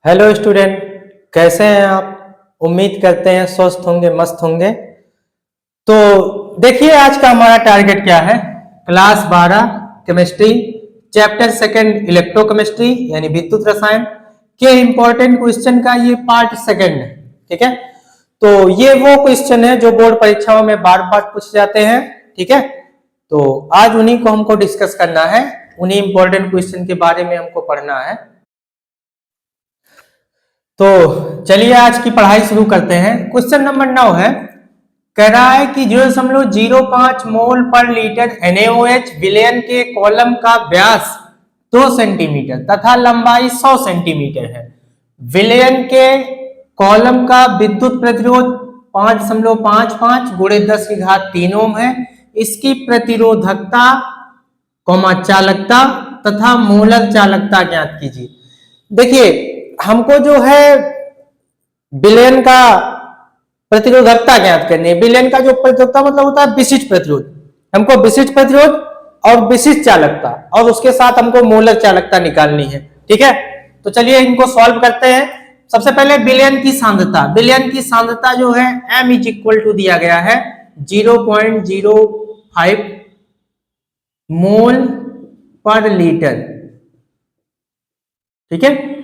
Hello student, कैसे हैं आप। उम्मीद करते हैं स्वस्थ होंगे, मस्त होंगे। तो देखिए आज का हमारा टारगेट क्या है। Class 12 chemistry chapter second electrochemistry यानी विद्युत रसायन के इंपॉर्टेंट क्वेश्चन का ये पार्ट सेकंड है। ठीक है, तो ये वो क्वेश्चन है जो बोर्ड परीक्षाओं में बार बार पूछे जाते हैं। ठीक है, तो आज उन्हीं को हमको डिस्कस करना है, उन्हीं इंपॉर्टेंट क्वेश्चन के बारे में हमको पढ़ना है। तो चलिए आज की पढ़ाई शुरू करते हैं। क्वेश्चन नंबर 9 है, कह रहा है कि 0.05 मोल पर लीटर NaOH विलयन के कॉलम का व्यास 2 सेंटीमीटर तथा लंबाई 100 सेंटीमीटर है। विलयन के कॉलम का विद्युत प्रतिरोध 5.55 गुणे 10 की घात 3 ओम है। इसकी प्रतिरोधकता चालकता तथा मूलक चालकता ज्ञात कीजिए। देखिए हमको जो है विलयन का प्रतिरोधकता ज्ञात करनी है। विलयन का जो प्रतिरोधकता मतलब होता है विशिष्ट प्रतिरोध। हमको विशिष्ट प्रतिरोध और विशिष्ट चालकता और उसके साथ हमको मूलक चालकता निकालनी है। ठीक है, तो चलिए इनको सॉल्व करते हैं। सबसे पहले विलयन की सांद्रता, विलयन की सांद्रता जो है m इज इक्वल टू दिया गया है 0.05 मोल पर लीटर। ठीक है,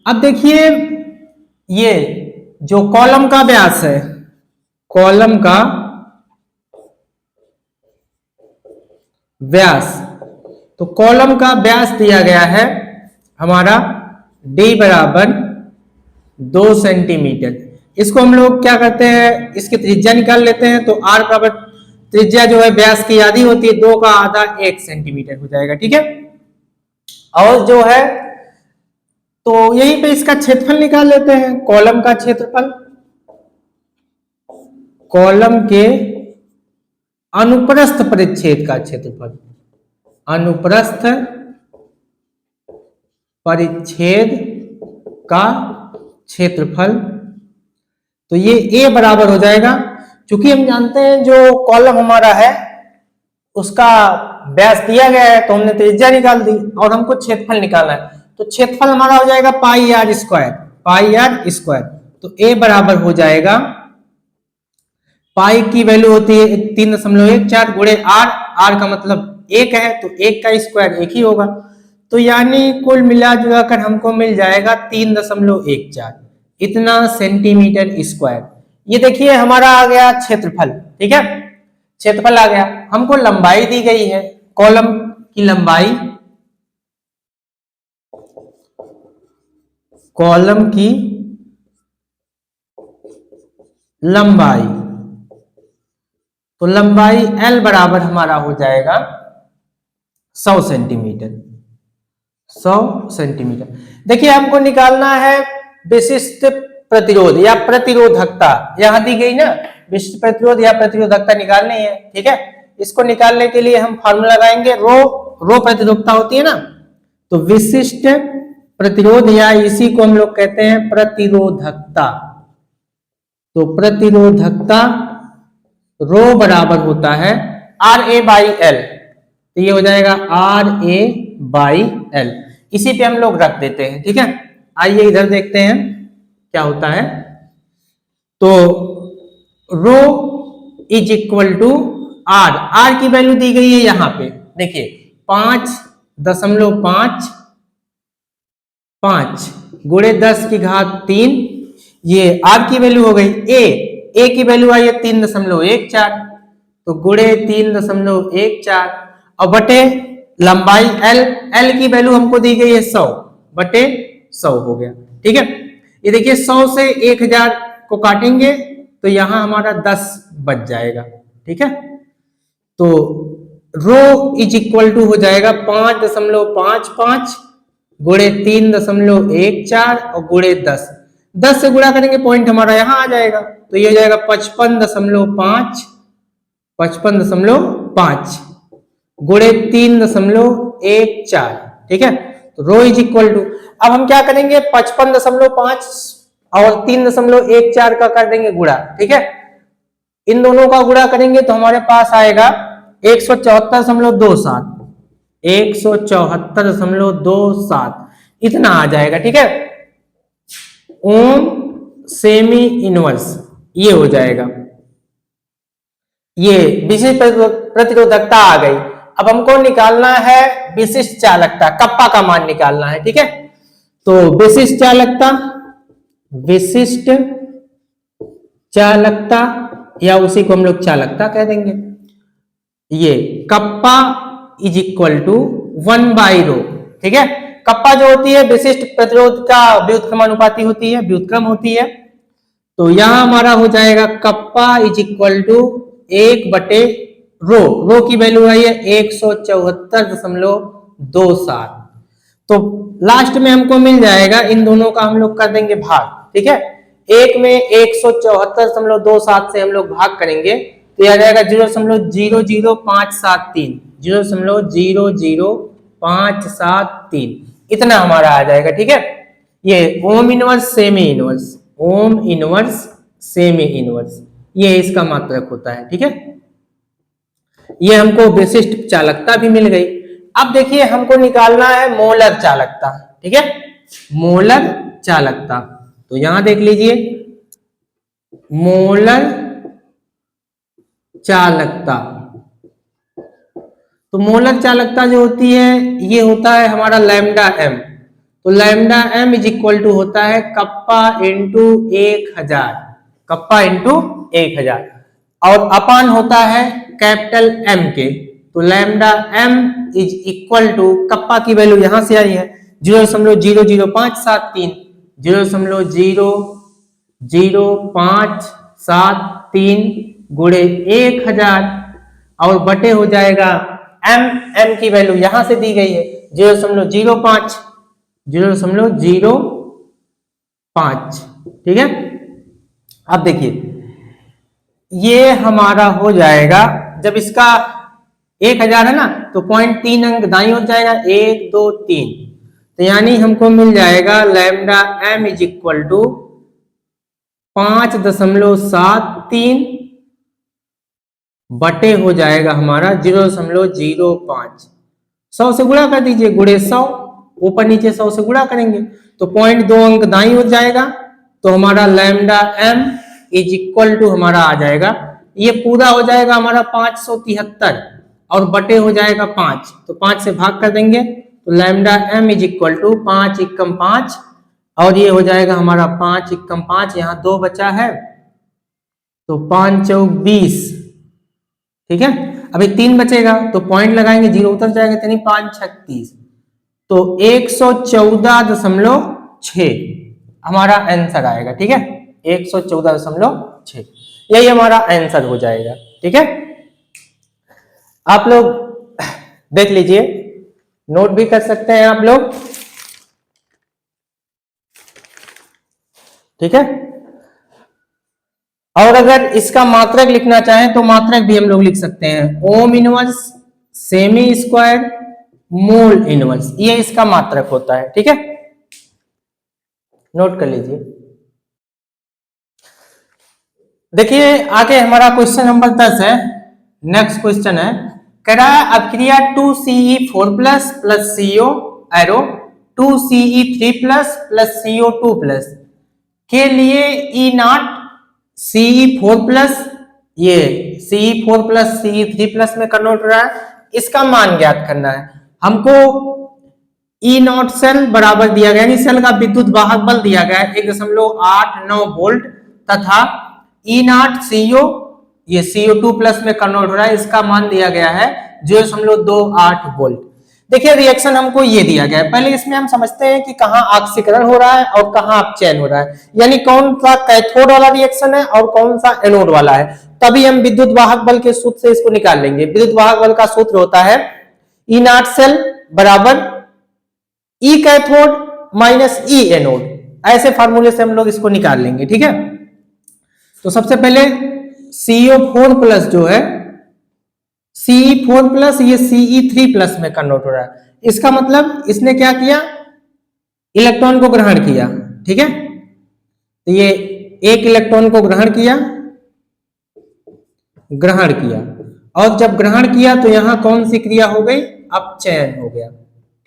अब देखिए ये जो कॉलम का व्यास है, कॉलम का व्यास, तो कॉलम का व्यास दिया गया है हमारा d बराबर 2 सेंटीमीटर। इसको हम लोग क्या करते हैं, इसकी त्रिज्या निकाल लेते हैं। तो r बराबर त्रिज्या जो है व्यास की आधी होती है, 2 का आधा 1 सेंटीमीटर हो जाएगा। ठीक है, और जो है तो यहीं पे इसका क्षेत्रफल निकाल लेते हैं। कॉलम का क्षेत्रफल, कॉलम के अनुप्रस्थ परिच्छेद का क्षेत्रफल, अनुप्रस्थ परिच्छेद का क्षेत्रफल, तो ये a बराबर हो जाएगा। क्योंकि हम जानते हैं जो कॉलम हमारा है उसका व्यास दिया गया है, तो हमने त्रिज्या निकाल दी और हमको क्षेत्रफल निकालना है। तो क्षेत्रफल हमारा हो जाएगा pi r square, pi r square. तो a बराबर हो जाएगा, पाई की वैल्यू होती है 3.14 गुणे आर, आर का मतलब 1 है तो 1 का स्क्वायर 1 ही होगा। तो यानी कुल मिला जुला कर हमको मिल जाएगा 3.14 इतना सेंटीमीटर स्क्वायर। ये देखिए हमारा आ गया क्षेत्रफल। ठीक है, क्षेत्रफल आ गया। हमको लंबाई दी गई है, कॉलम की लंबाई, कॉलम की लंबाई, तो लंबाई L बराबर हमारा हो जाएगा 100 सेंटीमीटर, 100 सेंटीमीटर। देखिए हमको निकालना है विशिष्ट प्रतिरोध या प्रतिरोधकता, यहां दी गई ना, विशिष्ट प्रतिरोध या प्रतिरोधकता निकालनी है। ठीक है, इसको निकालने के लिए हम फॉर्मूला लगाएंगे, रो प्रतिरोधकता होती है ना, तो विशिष्ट प्रतिरोध या इसी को हम लोग कहते हैं प्रतिरोधकता। तो प्रतिरोधकता रो बराबर होता है RA/L, तो ये हो जाएगा RA/L। इसी पे हम लोग रख देते हैं। ठीक है, आइए इधर देखते हैं क्या होता है। तो rho is equal to r, r की वैल्यू दी गई है यहां पे, देखिए 5.5 गुणे 10 की घात 3, ये आर की वैल्यू हो गई। ए की वैल्यू आई है 3.14, तो गुणे 3.14 और बटे लंबाई एल की वैल्यू हमको दी गई है 100 बटे 100 हो गया। ठीक है, ये देखिए 100 से 1000 को काटेंगे तो यहां हमारा 10 बच जाएगा। ठीक है, तो रो इज इक्वल टू हो जाएगा 5.55 गुणे 3.14 और गुणे 10, 10 से गुणा करेंगे पॉइंट हमारा यहां आ जाएगा, तो ये हो जाएगा 55.5 गुणे 3.14। ठीक है, तो रो इज इक्वल टू, अब हम क्या करेंगे 55.5 और 3.14 का कर देंगे गुणा। ठीक है, इन दोनों का गुणा करेंगे तो हमारे पास आएगा 174.27, 174.27 इतना आ जाएगा। ठीक है, ओम सेमी इनवर्स, ये हो जाएगा। ये विशिष्ट प्रतिरोधकता आ गई। अब हमको निकालना है विशिष्ट चालकता, कप्पा का मान निकालना है, ठीक है। तो विशिष्ट चालकता, विशिष्ट चालकता या उसी को हम लोग चालकता कह देंगे। ये कप्पा इज इक्वल टू 1/ρ, ठीक है। कप्पा जो होती है विशिष्ट प्रतिरोध का व्युत्क्रमानुपाती होती है, व्युत्क्रम होती है। तो यहां हमारा हो जाएगा कप्पा इज इक्वल टू 1/ρ। रो की वैल्यू आई है 174.27। तो लास्ट में हमको मिल जाएगा, इन दोनों का हम लोग कर देंगे भाग, ठीक है। एक में 174.27 से हम लोग भाग करेंगे तो यह जाएगा 0.00573, 0.00573, इतना हमारा आ जाएगा, ठीक है। ये ohm inverse semi inverse, ohm inverse semi inverse, ये इसका मात्रक होता है, ठीक है। ये हमको विशिष्ट चालकता भी मिल गई। अब देखिए हमको निकालना है मोलर चालकता, ठीक है, मोलर चालकता। तो यहां देख लीजिए मोलर चालकता। तो मोलर चालकता जो होती है ये होता है हमारा लैम्डा एम। तो lambda M is equal to होता है कप्पा इंटू 1000, कप्पा इंटू 1000, और अपान होता है कैपिटल एम के। तो lambda M is equal to, kappa की वैल्यू यहां से आई है 0.00573, 0.00573 गुणे 1000 और बटे हो जाएगा एम, एम की वैल्यू यहां से दी गई है 0.05, 0.05, ठीक है। अब देखिए ये हमारा हो जाएगा, जब इसका 1000 है ना तो 0.3 अंक दाईं ओर जाएगा, 1 2 3, तो यानी हमको मिल जाएगा lambda M is equal to 5.73 बटे हो जाएगा हमारा 0.05। 100 से गुणा कर दीजिए, गुणे 100, ऊपर नीचे 100 से गुणा करेंगे तो 0.2 अंक दाईं ओर जाएगा। तो हमारा lambda M is equal to हमारा आ जाएगा, ये पूरा हो जाएगा हमारा 573 और बटे हो जाएगा 5, तो 5 से भाग कर देंगे तो lambda M is equal to 5 एकम 5, और ये हो जाएगा हमारा 5 एकम 5, यहाँ 2 बचा है तो 5 चौक 20, ठीक है। अभी 3 बचेगा तो पॉइंट लगाएंगे, 0 उतर जाएगा, यानी 5 36, तो 114.6 हमारा आंसर आएगा, ठीक है, 114.6 यही हमारा आंसर हो जाएगा, ठीक है। आप लोग देख लीजिए, नोट भी कर सकते हैं आप लोग, ठीक है। और अगर इसका मात्रक लिखना चाहें तो मात्रक भी हम लोग लिख सकते हैं, ohm inverse semi square mole inverse, ये इसका मात्रक होता है, ठीक है, नोट कर लीजिए। देखिए आगे हमारा क्वेश्चन नंबर 10 है, नेक्स्ट क्वेश्चन है, कह रहा है अभिक्रिया 2Ce4 plus CO arrow 2Ce3 plus CO2 plus के लिए E0 Ce4 प्लस, ये Ce4 प्लस Ce3 प्लस में कन्वर्ट हो रहा है, इसका मान ज्ञात करना है हमको। E0 सेल बराबर दिया गया, यानी सेल का विद्युत वाहक बल दिया गया है 1.89 वोल्ट, तथा E0 CO, ये CO2 प्लस में कन्वर्ट हो रहा है, इसका मान दिया गया है 0.28 वोल्ट। देखिए रिएक्शन हमको ये दिया गया है, पहले इसमें हम समझते हैं कि कहाँ ऑक्सीकरण हो रहा है और कहाँ अपचयन हो रहा है, यानी कौन सा कैथोड वाला रिएक्शन है और कौन सा एनोड वाला है, तभी हम विद्युत वाहक बल के सूत्र से इसको निकाल लेंगे। विद्युत वाहक बल का सूत्र होता है E0 सेल बराबर E cathode minus E anode, ऐसे फार्मूले से हम लोग इसको निकाल लेंगे, ठीक है। तो सबसे पहले CO4 प्लस जो है Ce4 प्लस ये Ce3 प्लस में कन्वर्ट हो रहा है, इसका मतलब इसने क्या किया, इलेक्ट्रॉन को ग्रहण किया, ठीक है। तो ये एक इलेक्ट्रॉन को ग्रहण किया, और जब ग्रहण किया तो यहां कौन सी क्रिया हो गई, अपचयन हो गया,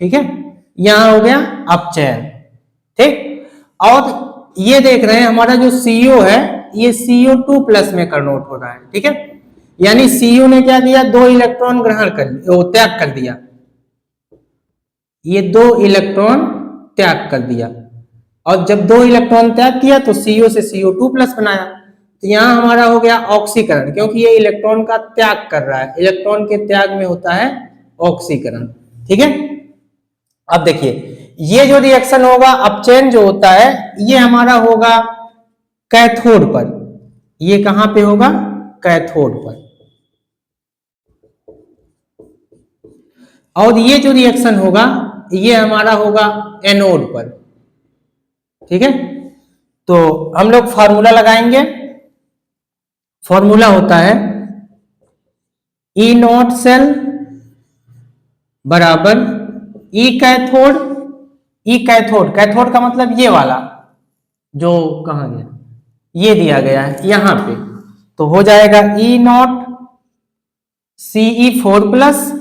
ठीक है, यहां हो गया अपचयन, ठीक। और ये देख रहे हैं हमारा जो CO है ये CO2 प्लस में कन्वर्ट हो रहा है, ठीक है। यानी CO ने क्या किया, 2 इलेक्ट्रॉन ग्रहण कर त्याग कर दिया, ये 2 इलेक्ट्रॉन त्याग कर दिया, और जब 2 इलेक्ट्रॉन त्याग किया तो CO से CO2 प्लस बनाया, तो यहां हमारा हो गया ऑक्सीकरण, क्योंकि ये इलेक्ट्रॉन का त्याग कर रहा है, इलेक्ट्रॉन के त्याग में होता है ऑक्सीकरण, ठीक है। अब देखिए ये जो रिएक्शन होगा अपचयन जो होता है ये हमारा होगा कैथोड पर, ये कहां पे होगा, कैथोड पर, और ये जो रिएक्शन होगा ये हमारा होगा एनोड पर, ठीक है। तो हम लोग फार्मूला लगाएंगे, फॉर्मूला होता है E नॉट सेल बराबर E cathode, E cathode, cathode का मतलब ये वाला जो कहां गया, ये दिया गया है यहां पे, तो हो जाएगा E नॉट Ce4 प्लस,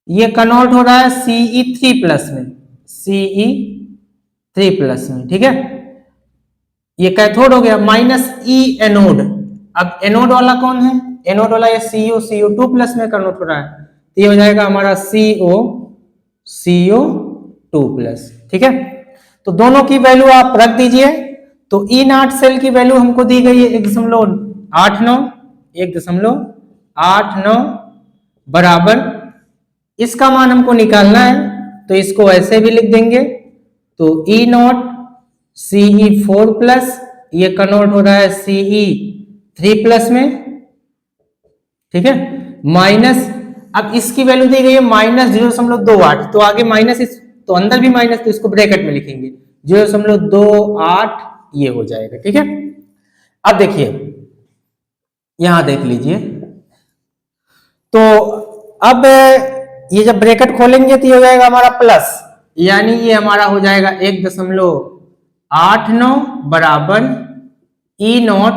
ये कन्वर्ट हो रहा है Ce3 प्लस में, Ce3 प्लस में, ठीक है। ये कैथोड हो गया, माइनस E एनोड, अब एनोड वाला कौन है, एनोड वाला ये CO2 प्लस में कन्वर्ट हो रहा है, तो ये हो जाएगा हमारा CO2 प्लस, ठीक है। तो दोनों की वैल्यू आप रख दीजिए, तो E नॉट सेल की वैल्यू हमको दी गई है 1.89, 1.89 बराबर, इसका मान हमको निकालना है, तो इसको ऐसे भी लिख देंगे, तो E नॉट Ce4 प्लस, ये कन्वर्ट हो रहा है Ce3 प्लस में, ठीक है, माइनस, अब इसकी वैल्यू दी गई है -0.28, तो आगे माइनस, तो अंदर भी माइनस, तो इसको ब्रैकेट में लिखेंगे 0.28, ये हो जाएगा, ठीक है। अब देखिए यहां देख लीजिए, तो अब ये जब ब्रैकेट खोलेंगे तो ये हो जाएगा हमारा प्लस, यानी ये हमारा हो जाएगा 1.89 बराबर E नॉट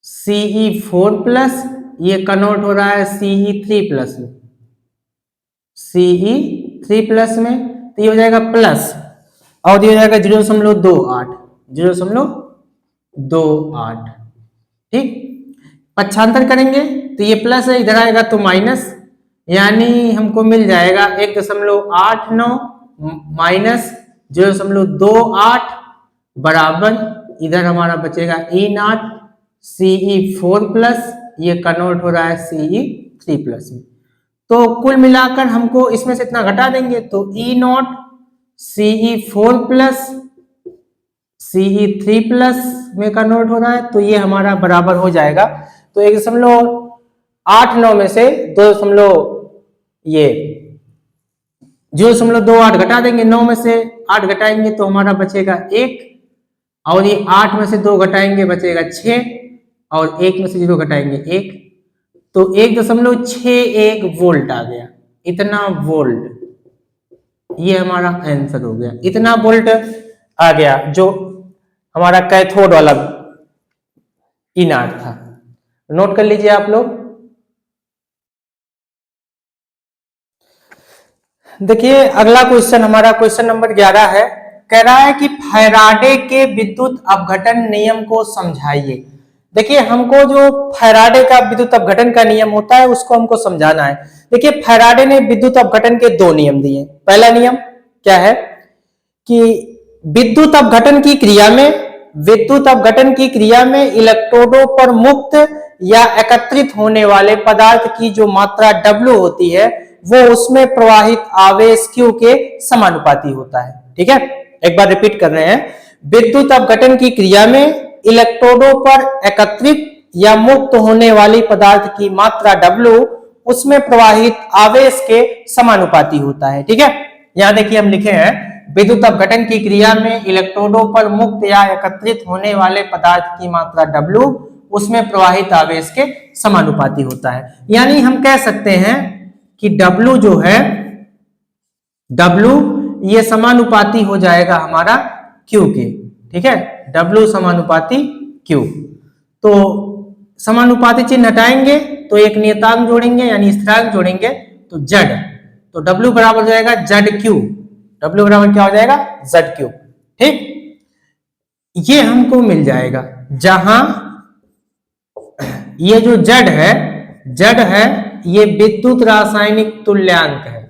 Ce4 प्लस, ये कन्वर्ट हो रहा है Ce3 प्लस में, Ce3 प्लस में, तो ये हो जाएगा प्लस, और ये हो जाएगा 0.28, ठीक। पक्षांतर करेंगे तो ये प्लस है, इधर आएगा तो माइनस, यानी हमको मिल जाएगा 1.89 माइनस 0.28 बराबर, इधर हमारा बचेगा E नॉट Ce4 प्लस, ये कन्वर्ट हो रहा है Ce3 प्लस में, तो कुल मिलाकर हमको इसमें से इतना घटा देंगे, तो E not Ce4 plus Ce3 plus में कन्वर्ट हो रहा है, तो ये हमारा बराबर हो जाएगा, तो 1.89 में से 0.28 घटा देंगे, 9 में से 8 घटाएंगे तो हमारा बचेगा 1, और ये 8 में से 2 घटाएंगे बचेगा 6, और 1 में से 0 घटाएंगे 1, तो 1.61 वोल्ट आ गया, इतना वोल्ट, ये हमारा आंसर हो गया, इतना वोल्ट आ गया जो हमारा कैथोड वाला E नॉट था। नोट कर लीजिए आप लोग। देखिए अगला क्वेश्चन हमारा क्वेश्चन नंबर 11 है, कह रहा है कि फैराडे के विद्युत अपघटन नियम को समझाइए। देखिए हमको जो फैराडे का विद्युत अपघटन का नियम होता है उसको हमको समझाना है। देखिए फैराडे ने विद्युत अपघटन के 2 नियम दिए। पहला नियम क्या है कि विद्युत अपघटन की क्रिया में इलेक्ट्रोडों पर मुक्त या एकत्रित होने वाले पदार्थ की जो मात्रा W होती है वो उसमें प्रवाहित आवेश Q के समानुपाती होता है। ठीक है, एक बार रिपीट कर रहे हैं, विद्युत अपघटन की क्रिया में इलेक्ट्रोडों पर एकत्रित या मुक्त होने वाली पदार्थ की मात्रा W उसमें प्रवाहित आवेश के समानुपाती होता है। ठीक है, यहां देखिए हम लिखे हैं विद्युत अपघटन की क्रिया में इलेक्ट्रोडों पर मुक्त या एकत्रित होने वाले पदार्थ की मात्रा W उसमें प्रवाहित आवेश के समानुपाती होता है। यानी हम कह सकते हैं कि W जो है, W ये समानुपाती हो जाएगा हमारा Q के। ठीक है, W समानुपाती Q। तो समानुपाती चिन्ह हटाएंगे तो एक नियतांक जोड़ेंगे यानी स्थिरांक जोड़ेंगे तो Z, तो W बराबर हो जाएगा ZQ। W बराबर क्या हो जाएगा ZQ। ठीक, ये हमको मिल जाएगा, जहां ये जो जड़ है ये विद्युत रासायनिक तुल्यांक है,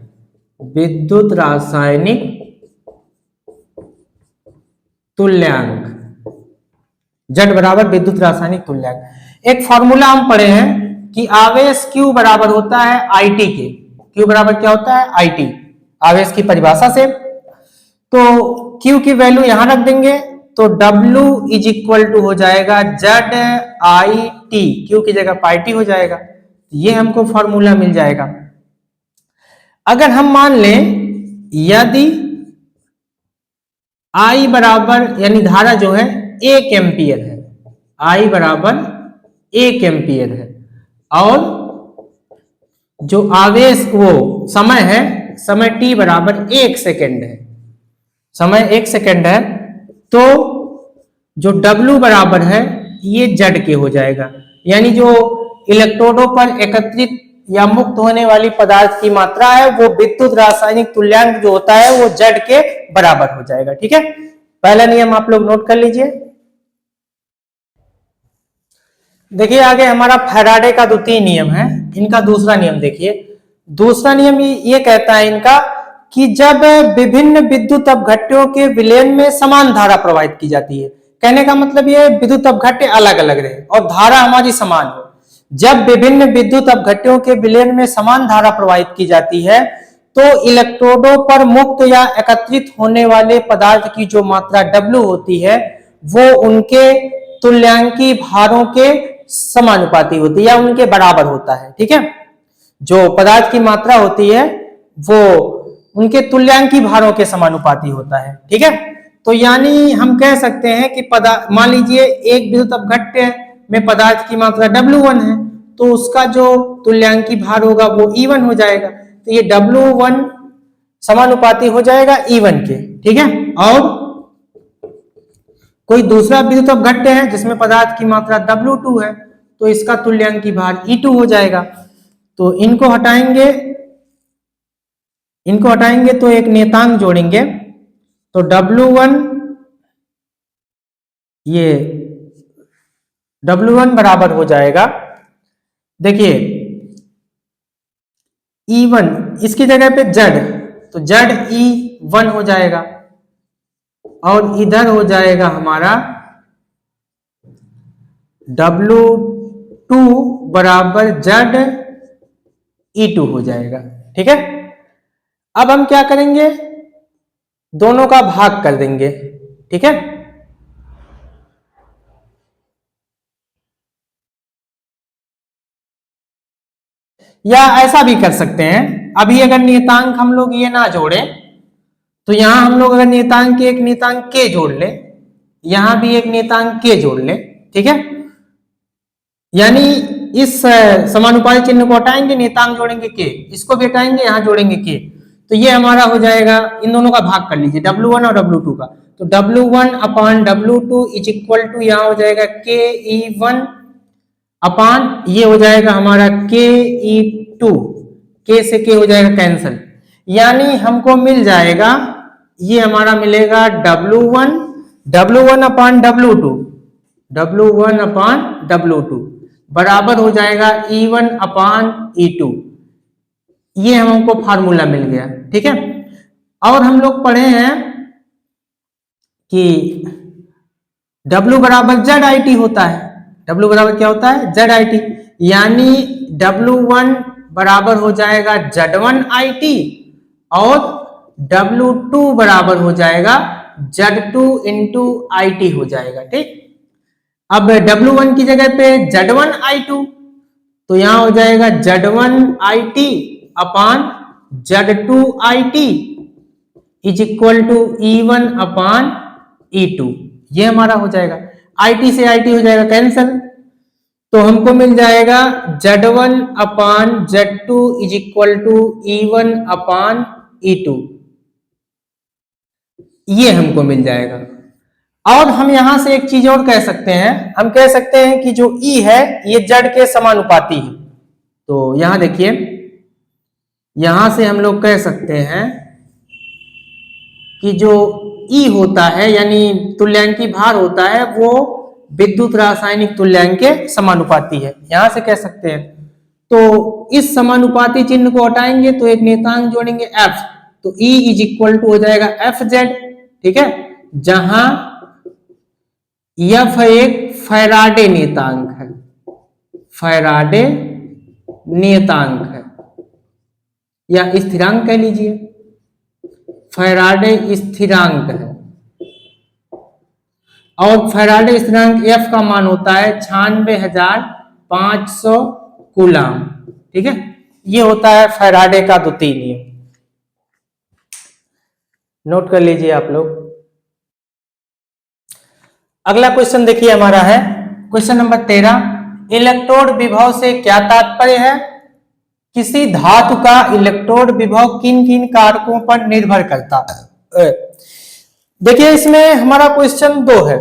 विद्युत रासायनिक तुल्यांक, जड़ बराबर विद्युत रासायनिक तुल्यांक। एक फॉर्मूला हम पढ़े हैं कि आवेश Q बराबर होता है IT के, Q बराबर क्या होता है IT, आवेश की परिभाषा से। तो Q की वैल्यू यहां रख देंगे तो W इज इक्वल टू हो जाएगा ZIT, Q की जगह IT हो जाएगा, ये हमको फॉर्मूला मिल जाएगा। अगर हम मान लें यदि I बराबर यानी धारा जो है 1 एम्पियर है, I बराबर 1 एम्पियर है, और जो आवेश वो समय है, समय t बराबर 1 सेकेंड है, समय 1 सेकेंड है, तो जो W बराबर है ये जड़ के हो जाएगा, यानी जो इलेक्ट्रोडों पर एकत्रित या मुक्त होने वाली पदार्थ की मात्रा है वो विद्युत रासायनिक तुल्यांक जो होता है वो जड़ के बराबर हो जाएगा। ठीक है, पहला नियम आप लोग नोट कर लीजिए। देखिए आगे हमारा फैराडे का द्वितीय नियम है, इनका दूसरा नियम देखिए। दूसरा नियम ये कहता है इनका कि जब विभिन्न विद्युत अपघट्यों के विलयन में समान धारा प्रवाहित की जाती है, कहने का मतलब ये विद्युत अपघट्य अलग अलग रहे और धारा हमारी समान हो। जब विभिन्न विद्युत अपघट्यों के विलयन में समान धारा प्रवाहित की जाती है तो इलेक्ट्रोडों पर मुक्त या एकत्रित होने वाले पदार्थ की जो मात्रा W होती है वो उनके तुल्यांकी भारों के समानुपाती होती है या उनके बराबर होता है। ठीक है, जो पदार्थ की मात्रा होती है वो उनके तुल्यांकी भारों के समानुपाती होता है। ठीक है, तो यानी हम कह सकते हैं कि मान लीजिए एक विद्युत अपघट्य में पदार्थ की मात्रा W1 है तो उसका जो तुल्यांकी भार होगा वो E1 हो जाएगा, तो ये W1 समानुपाती हो जाएगा E1 के। ठीक है, और कोई दूसरा विद्युत अपघट्य है जिसमें पदार्थ की मात्रा W2 है तो इसका तुल्यांकी भार E2 हो जाएगा। तो इनको हटाएंगे तो एक नियतांक जोड़ेंगे, तो W1 ये W1 बराबर हो जाएगा, देखिए E1 इसकी जगह पे जड़, तो जड़ E1 हो जाएगा और इधर हो जाएगा हमारा W2 बराबर जड़ E2 हो जाएगा। ठीक है, अब हम क्या करेंगे, दोनों का भाग कर देंगे। ठीक है, या ऐसा भी कर सकते हैं, अभी अगर नियतांक हम लोग ये ना जोड़े तो यहां हम लोग अगर नियतांक एक नियतांक के जोड़ ले, यहां भी एक नियतांक के जोड़ ले। ठीक है, यानी इस समानुपाती चिन्ह को हटाएंगे, नियतांक जोड़ेंगे के, इसको भी हटाएंगे, यहां जोड़ेंगे के, तो ये हमारा हो जाएगा, इन दोनों का भाग कर लीजिए W1 और W2 का, तो W1 upon W2 is equal to यहां हो जाएगा के E1 अपान ये हो जाएगा हमारा के E2, के से के हो जाएगा कैंसल, यानी हमको मिल जाएगा, ये हमारा मिलेगा W1 अपान W1 अपान W2 बराबर हो जाएगा E1 अपान E2, ये हमको फार्मूला मिल गया। ठीक है, और हम लोग पढ़े हैं कि W बराबर ZIT होता है, W बराबर क्या होता है ZIT, यानी W1 बराबर हो जाएगा Z1IT और W2 बराबर हो जाएगा Z2 इंटू IT हो जाएगा। ठीक, अब W1 की जगह पे Z1I2, तो यहां हो जाएगा Z1IT upon Z2IT is equal to E1 upon E2, ये हमारा हो जाएगा, IT से IT हो जाएगा कैंसल, तो हमको मिल जाएगा Z1 upon Z2 is equal to E1 upon E2, ये हमको मिल जाएगा। और हम यहां से एक चीज और कह सकते हैं, हम कह सकते हैं कि जो E है ये जड़ के समानुपाती है, तो यहां देखिए, यहां से हम लोग कह सकते हैं कि जो ई होता है यानी तुल्यांकी भार होता है वो विद्युत रासायनिक तुल्यांक के समानुपाती है, यहां से कह सकते हैं। तो इस समानुपाती चिन्ह को हटाएंगे तो एक नियतांक जोड़ेंगे F, तो E इज इक्वल टू हो जाएगा FZ, ठीक है, जहां F एक फैराडे नियतांक है, फैराडे नियतांक है या स्थिरांक कह लीजिए, फैराडे स्थिरांक है। और फैराडे स्थिरांक F का मान होता है 96,500 कूलाम, ठीक है, ये होता है फैराडे का द्वितीय नियम, नोट कर लीजिए आप लोग। अगला क्वेश्चन देखिए हमारा है क्वेश्चन नंबर 13, इलेक्ट्रोड विभव से क्या तात्पर्य है? किसी धातु का इलेक्ट्रोड विभव किन किन कारकों पर निर्भर करता है? देखिए इसमें हमारा क्वेश्चन दो है,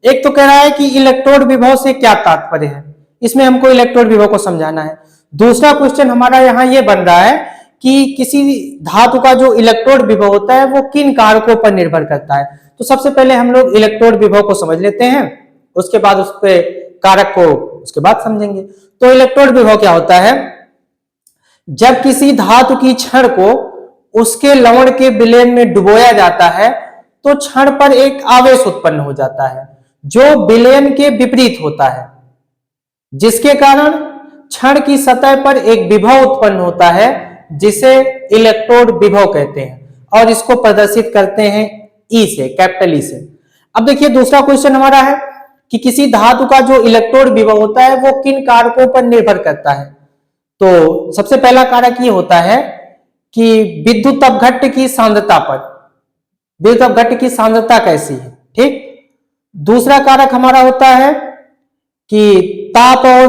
एक तो कह रहा है कि इलेक्ट्रोड विभव से क्या तात्पर्य है, इसमें हमको इलेक्ट्रोड विभव को समझाना है। दूसरा क्वेश्चन हमारा यहाँ ये बन रहा है कि किसी धातु का जो इलेक्ट्रोड विभव होता है वो किन कारकों पर निर्भर करता है। तो सबसे पहले हम लोग इलेक्ट्रोड विभव को समझ लेते हैं, उसके बाद उसके कारक को उसके बाद समझेंगे। तो इलेक्ट्रोड विभव क्या होता है? जब किसी धातु की छड़ को उसके लवण के विलयन में डुबोया जाता है तो छड़ पर एक आवेश उत्पन्न हो जाता है जो विलयन के विपरीत होता है, जिसके कारण छड़ की सतह पर एक विभव उत्पन्न होता है जिसे इलेक्ट्रोड विभव कहते हैं, और इसको प्रदर्शित करते हैं ई से, कैपिटल ई से। अब देखिए दूसरा क्वेश्चन हमारा है कि किसी धातु का जो इलेक्ट्रोड विभव होता है वो किन कारकों पर निर्भर करता है। तो सबसे पहला कारक ये होता है कि विद्युत अपघट्ट की सांद्रता पर, विद्युत अपघट्ट की सांद्रता कैसी है, ठीक। दूसरा कारक हमारा होता है कि ताप और